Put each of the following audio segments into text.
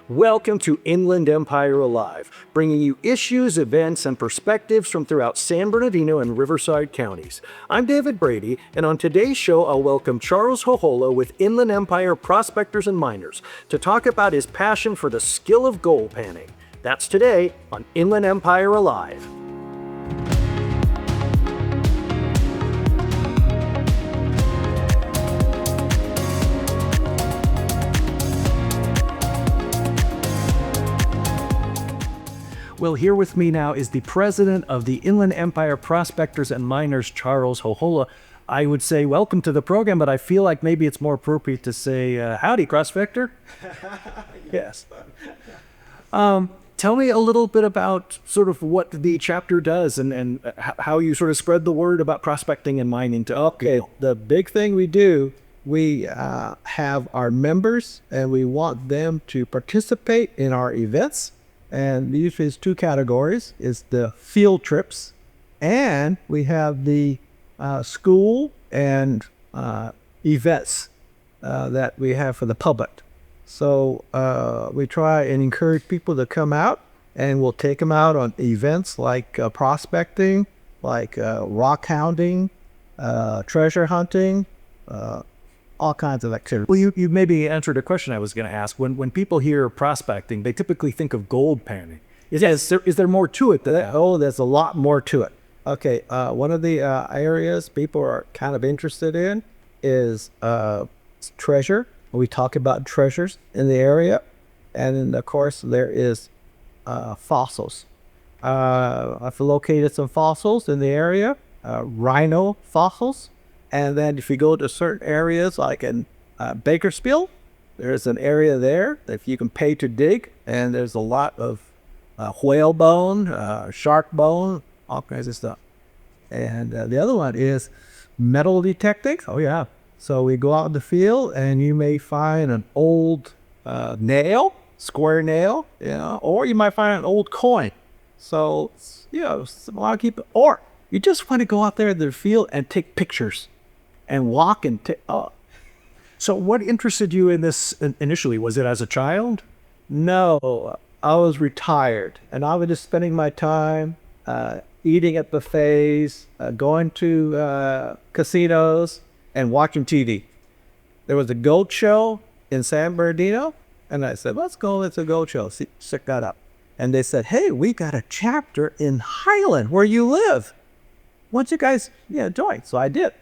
Welcome to Inland Empire Alive, bringing you issues, events, and perspectives from throughout San Bernardino and Riverside counties. I'm David Brady, and on today's show, I'll welcome Charles Hohola with Inland Empire Prospectors and Miners to talk about his passion for the skill of gold panning. That's today on Inland Empire Alive. Well, here with me now is the president of the Inland Empire Prospectors and Miners, Charles Hohola. I would say welcome to the program, but I feel like maybe it's more appropriate to say howdy, prospector. Yes. Tell me a little bit about sort of what the chapter does and how you sort of spread the word about prospecting and mining to Okay, the big thing we do, we have our members and we want them to participate in our events. And usually it's two categories. It's the field trips, and we have the school and events that we have for the public. So we try and encourage people to come out, and we'll take them out on events like prospecting, like rock hounding, treasure hunting, all kinds of activities. Well, you maybe answered a question I was going to ask. When people hear prospecting, they typically think of gold panning. Is there more to it than that? Oh, there's a lot more to it. Okay, one of the areas people are kind of interested in is treasure. We talk about treasures in the area. And then, of course, there is fossils. I've located some fossils in the area, rhino fossils. And then if you go to certain areas like in Bakersfield, there's an area there that you can pay to dig, and there's a lot of whale bone, shark bone, all kinds of stuff. And the other one is metal detecting. Oh yeah. So we go out in the field and you may find an old nail, square nail, or you might find an old coin. So, a lot of people, or you just want to go out there in the field and take pictures. And walk and So what interested you in this initially? Was it as a child? No, I was retired, and I was just spending my time eating at buffets, going to casinos, and watching TV. There was a gold show in San Bernardino, and I said, let's go to the gold show, check that out. And they said, hey, we got a chapter in Highland where you live. Why don't you guys join? So I did.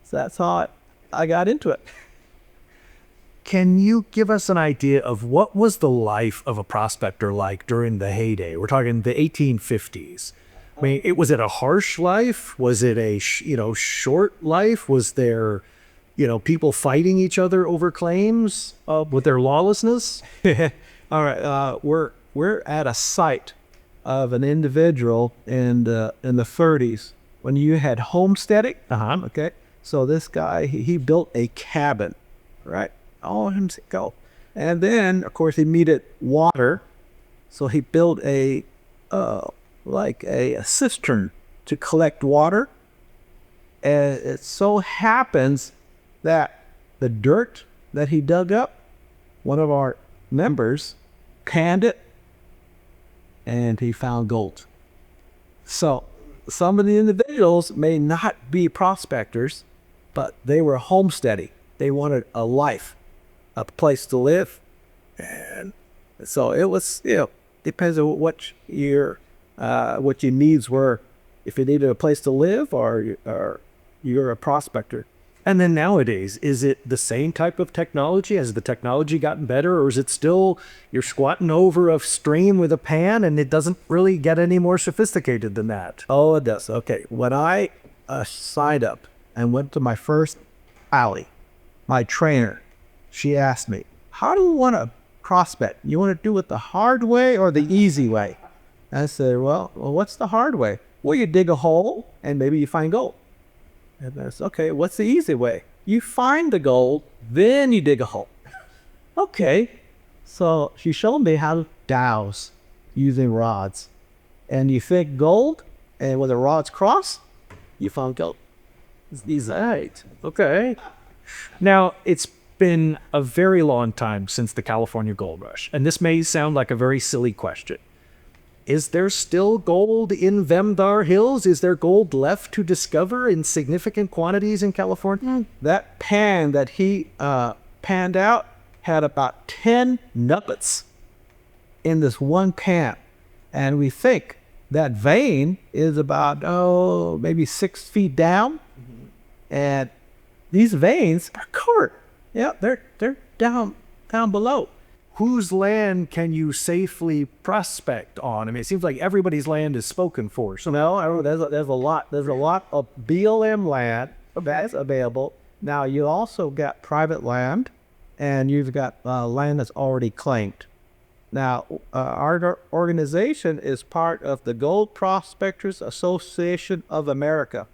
So that's how I got into it. Can you give us an idea of what was the life of a prospector like during the heyday? We're talking the 1850s. I mean, was it a harsh life? Was it a short life? Was there, people fighting each other over claims with their lawlessness? All right, we're at a site of an individual in the 30s when you had homesteading. Okay. So this guy, he built a cabin, right? All him to go. And then, of course, he needed water. So he built a cistern to collect water. And it so happens that the dirt that he dug up, one of our members panned it, and he found gold. So some of the individuals may not be prospectors, but they were homesteading. They wanted a life, a place to live. And so it was, depends on what your needs were. If you needed a place to live or you're a prospector. And then nowadays, is it the same type of technology? Has the technology gotten better, or is it still you're squatting over a stream with a pan and it doesn't really get any more sophisticated than that? Oh, it does. Okay. When I signed up and went to my first alley, my trainer, she asked me, how do you want to prospect? You want to do it the hard way or the easy way? I said, well, what's the hard way? Well, you dig a hole and maybe you find gold. And I said, okay, what's the easy way? You find the gold, then you dig a hole. Okay. So she showed me how to douse using rods. And you think gold, and when the rods cross, you found gold. It's easy. Right. Okay. Now, it's been a very long time since the California gold rush, and this may sound like a very silly question. Is there still gold in Vemdar Hills? Is there gold left to discover in significant quantities in California? That pan that he panned out had about 10 nuggets in this one pan. And we think that vein is about, maybe 6 feet down. And these veins are covered. Yeah, they're down below. Whose land can you safely prospect on? I mean, it seems like everybody's land is spoken for. So No, there's a lot of BLM land that's available. Now you also got private land, and you've got land that's already claimed. Now, our organization is part of the Gold Prospectors Association of America.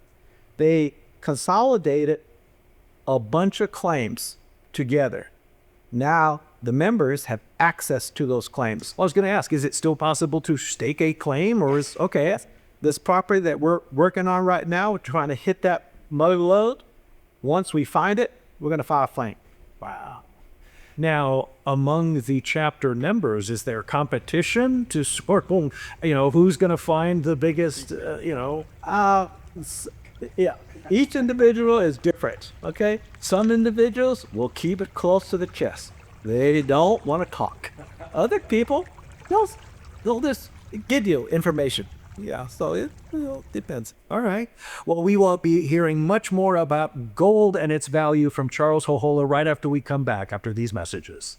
They consolidated a bunch of claims together. Now, the members have access to those claims. I was going to ask, is it still possible to stake a claim, or is okay? This property that we're working on right now, we're trying to hit that mother lode. Once we find it, we're going to file a claim. Wow. Now, among the chapter members, is there competition to sort? Who's going to find the biggest? Yeah, each individual is different. Okay, some individuals will keep it close to the chest. They don't want to talk. Other people, they'll just give you information. Yeah, so it depends. All right. Well, we will be hearing much more about gold and its value from Charles Hohola right after we come back after these messages.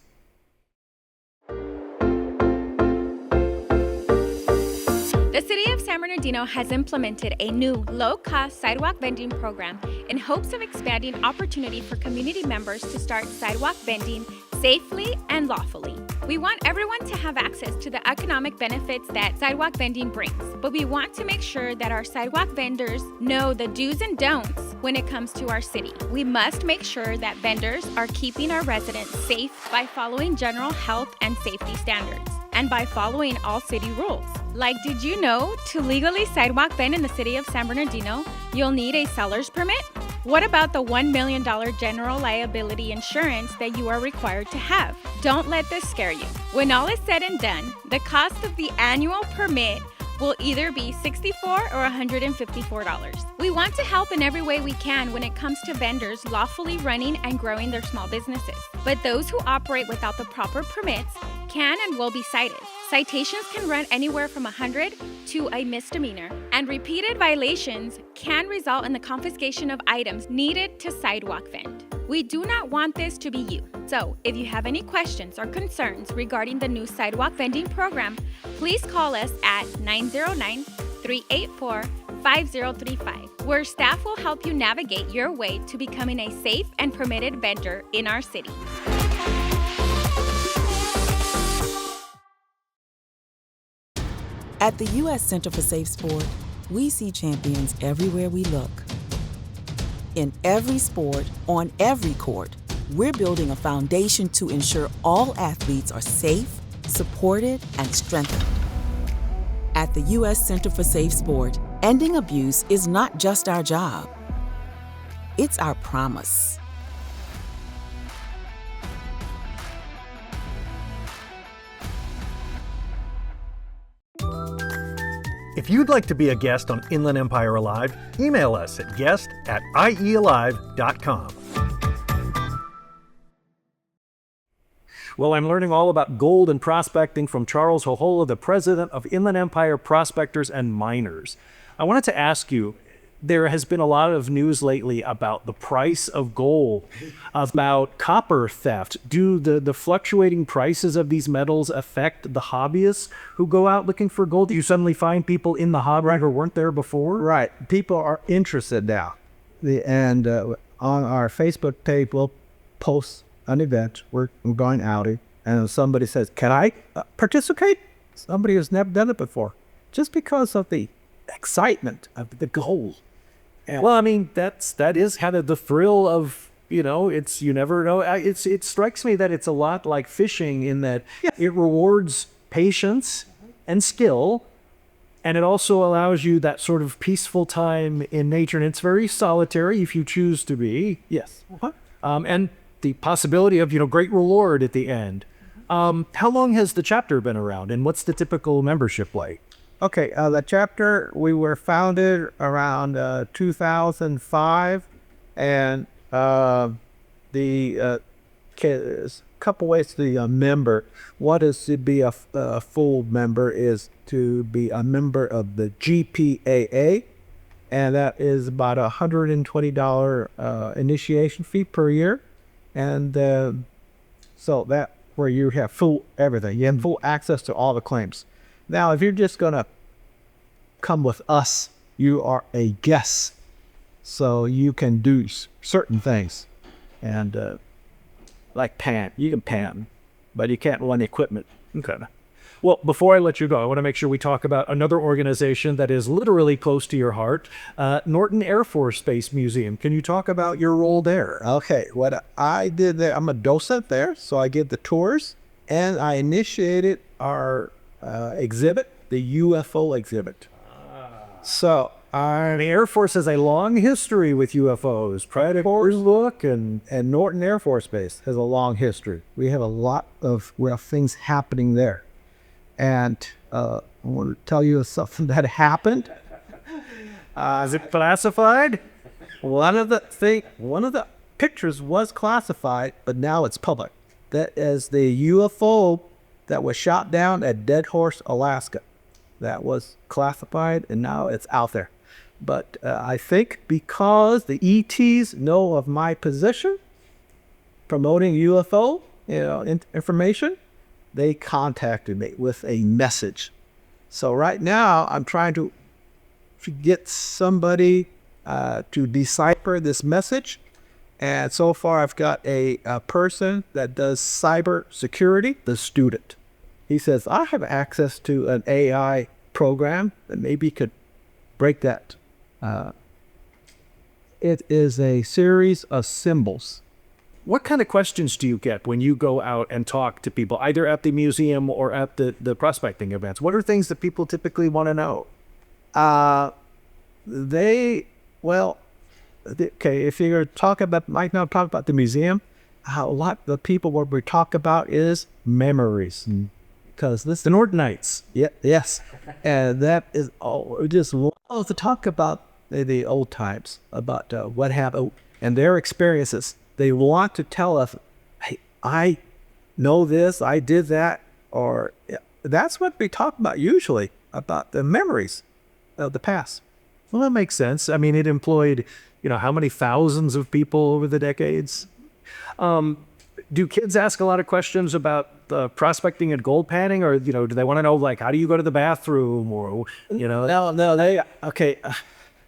The City of San Bernardino has implemented a new low-cost sidewalk vending program in hopes of expanding opportunity for community members to start sidewalk vending safely and lawfully. We want everyone to have access to the economic benefits that sidewalk vending brings, but we want to make sure that our sidewalk vendors know the do's and don'ts when it comes to our city. We must make sure that vendors are keeping our residents safe by following general health and safety standards and by following all city rules. Like, did you know to legally sidewalk vend in the City of San Bernardino, you'll need a seller's permit? What about the $1 million general liability insurance that you are required to have? Don't let this scare you. When all is said and done, the cost of the annual permit will either be $64 or $154. We want to help in every way we can when it comes to vendors lawfully running and growing their small businesses. But those who operate without the proper permits can and will be cited. Citations can run anywhere from 100 to a misdemeanor, and repeated violations can result in the confiscation of items needed to sidewalk vend. We do not want this to be you. So, if you have any questions or concerns regarding the new sidewalk vending program, please call us at 909-384-5035, where staff will help you navigate your way to becoming a safe and permitted vendor in our city. At the U.S. Center for Safe Sport, we see champions everywhere we look. In every sport, on every court, we're building a foundation to ensure all athletes are safe, supported, and strengthened. At the U.S. Center for Safe Sport, ending abuse is not just our job, it's our promise. If you'd like to be a guest on Inland Empire Alive, email us at guest@iealive.com. Well, I'm learning all about gold and prospecting from Charles Hohola, the president of Inland Empire Prospectors and Miners. I wanted to ask you, there has been a lot of news lately about the price of gold, about copper theft. Do the fluctuating prices of these metals affect the hobbyists who go out looking for gold? Do you suddenly find people in the hobby who weren't there before? Right. People are interested now. On our Facebook page, we'll post an event. We're going outing, and somebody says, "Can I participate?" Somebody who's never done it before, just because of the excitement of the gold. Yeah. Well, I mean, that is kind of the thrill of, it's, you never know. It strikes me that it's a lot like fishing in that it rewards patience and skill, and it also allows you that sort of peaceful time in nature, and it's very solitary if you choose to be. Yes. And the possibility of, great reward at the end. How long has the chapter been around, and what's the typical membership like? Okay, the chapter, we were founded around 2005, and there's a couple ways to be a member. One is to be a full member is to be a member of the GPAA, and that is about $120 initiation fee per year, and so that where you have full everything, you have full access to all the claims. Now, if you're just gonna come with us, you are a guest, so you can do certain things, and like pan, you can pan, but you can't run equipment. Okay. Well, before I let you go, I want to make sure we talk about another organization that is literally close to your heart, Norton Air Force Base Museum. Can you talk about your role there? Okay, what I did there, I'm a docent there, so I give the tours, and I initiated our exhibit, the UFO exhibit. So The Air Force has a long history with UFOs. Predators look and Norton Air Force Base has a long history. We have a lot of things happening there. And I want to tell you something that happened. Is it classified? One of the pictures was classified, but now it's public. That is the UFO that was shot down at Dead Horse, Alaska. That was classified, and now it's out there. But I think because the ETs know of my position, promoting UFO, information, they contacted me with a message. So right now, I'm trying to get somebody to decipher this message. And so far, I've got a person that does cyber security, the student. He says, I have access to an AI program that maybe could break that. It is a series of symbols. What kind of questions do you get when you go out and talk to people, either at the museum or at the prospecting events? What are things that people typically want to know? If you're talking about, might not talk about the museum, a lot of the people, what we talk about is memories. Because this The Nortonites. yes, and that is all. Just love to talk about the old times, about what happened and their experiences. They want to tell us, "Hey, I know this, I did that," or that's what we talk about usually, about the memories of the past. Well, that makes sense. I mean, it employed, how many thousands of people over the decades? Do kids ask a lot of questions about prospecting and gold panning, or do they want to know, like, how do you go to the bathroom, or No,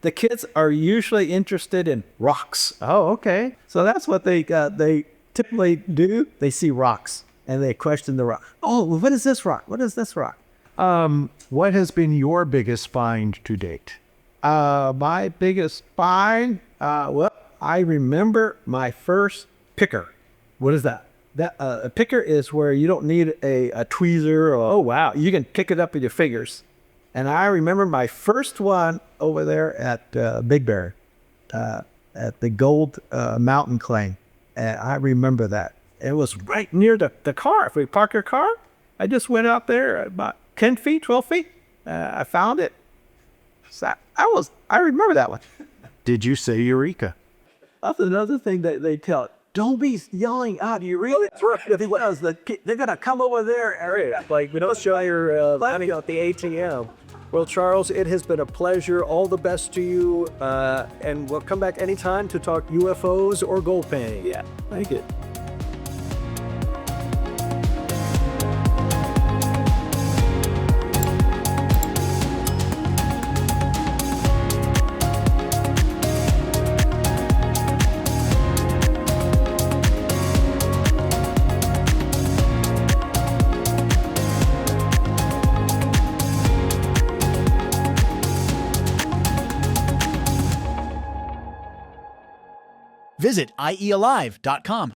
the kids are usually interested in rocks. Oh, okay. So that's what they typically do. They see rocks and they question the rock. Oh, what is this rock? What is this rock? What has been your biggest find to date? My biggest find, I remember my first picker. What is that? A picker is where you don't need a tweezer. Oh, wow. You can pick it up with your fingers. And I remember my first one over there at Big Bear, at the Gold Mountain Claim. And I remember that. It was right near the car. If we park your car, I just went out there about 10 feet, 12 feet. I found it. So I remember that one. Did you say Eureka? That's another thing that they tell. Don't be yelling out, Eureka. That's right. Because they're going to come over there. Like, we don't show your money at the ATM. Well, Charles, it has been a pleasure. All the best to you. And we'll come back anytime to talk UFOs or gold panning. Yeah, thank you. Visit IEAlive.com.